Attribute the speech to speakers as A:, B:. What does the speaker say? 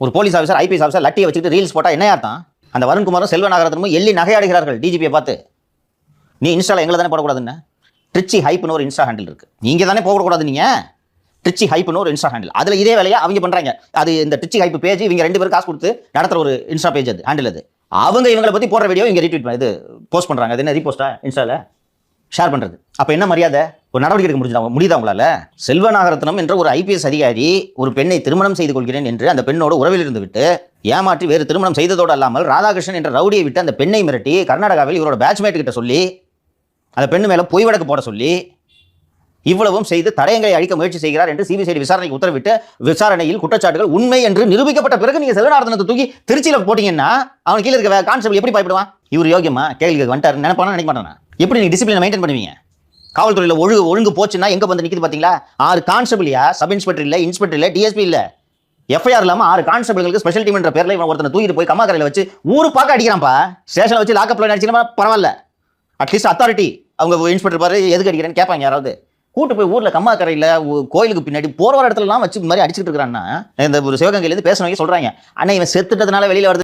A: ஒரு police officer IPS officer லட்டியை வச்சுட்டு reels போட்டால் என்ன அர்த்தம்? அந்த வருண்குமாரும் செல்வநாகரத்தனமும் எள்ளி நகையாடுகிறார்கள் டிஜிபியை பார்த்து. நீ இன்ஸ்டாவில் எங்களை தானே போடக்கூடாதுன்னு ட்ரிச்சி ஹைப்னு ஒரு இன்ஸ்டா ஹேண்டில் இருக்குது. நீங்கள் தானே போடக்கூடாது. நீங்கள் ட்ரிச்சி ஹைப்னு ஒரு இன்ஸ்டா ஹேண்டில், அதில் இதே வேலையை அவங்க பண்ணுறாங்க. அது இந்த ட்ரிச்சி ஹைப் பேஜ் இவங்க 2 பேரும் காசு கொடுத்து நடத்துகிற ஒரு இன்ஸ்டா பேஜ், அது ஹேண்டில். அது அவங்க இவங்களை பற்றி போடுற வீடியோ இங்கே ரீட்வீட் இது போஸ்ட் பண்ணுறாங்க. அது என்ன ரீபோஸ்டா இன்ஸ்டாவில் ஷேர் பண்ணுறது? அப்போ என்ன மரியாதை? ஒரு நடவடிக்கை எடுக்க முடியுதா உங்களால்? செல்வநாகரத்னம் என்ற ஒரு ஐபிஎஸ் அதிகாரி ஒரு பெண்ணை திருமணம் செய்து கொள்கிறேன் என்று அந்த பெண்ணோட உறவில் இருந்து விட்டு ஏமாற்றி வேறு திருமணம் செய்ததோடு அல்லாமல் ராதாகிருஷ்ணன் என்ற ரவுடியை விட்டு அந்த பெண்ணை மிரட்டி கர்நாடகாவில் இவரோட பேட்ச்மேட் கிட்ட சொல்லி அந்த பெண்ணு மேலே பொய் வழக்கு போட சொல்லி இவ்வளவும் செய்து தடயங்களை அழிக்க முயற்சி செய்கிறார் என்று சிபிசிஐடி விசாரணைக்கு உத்தரவிட்டு விசாரணையில் குற்றச்சாட்டுகள் உண்மை என்று நிரூபிக்கப்பட்ட பிறகு நீங்க செல்வநாகரத்னத்தை தூக்கி திருச்சியில் போட்டீங்கன்னா அவன் கீழே இருக்க கான்ஸ்டபிள் எப்படி பயப்படுவான்? இவர் யோகியமா கேள்வி வந்துட்டாரு நினைப்பானா நினைக்க மாட்டானா? எப்படி நீங்க டிசிப்ளினை மெயின்டைன் பண்ணுவீங்க? காவல்துறையில் ஒழுங்கு போச்சுன்னா எங்க வந்து நிற்கிது பார்த்தீங்களா? 6 கான்ஸ்டபிளியா, சப் இன்ஸ்பெக்டர் இல்லை, இன்ஸ்பெக்டர் இல்லை, டிஎஸ்பி இல்லை, எஃப்ஐஆர் இல்லாமல் 6 கான்ஸ்டபிள்களுக்கு ஸ்பெஷல் டீம் என்ற பேரில் இவன் ஒருத்தனை தூக்கிட்டு போய் கம்மாக்கரையில் வச்சு ஊரு பார்க்க அடிக்கிறான்ப்பா. ஸ்டேஷனில் வச்சு லாக்கப்ல அடிச்சுன்னா பரவாயில்ல, அட்லீஸ்ட் அத்தாரிட்டி அவங்க இன்ஸ்பெக்டர் பாரு எதுக்கு அடிக்கிறேன்னு கேட்பாங்க. யாராவது கூட்டு போய் ஊரில் கம்மாக்கரையில் கோயிலுக்கு பின்னாடி போகிற இடத்துலலாம் வச்சு இந்த மாதிரி அடிச்சுட்டு இருக்கிறான்னா இந்த ஒரு சிவகங்கையிலேருந்து பேசுனவங்க சொல்கிறாங்க, அண்ணா இவன் செத்துட்டதுனால வெளியில் வருது.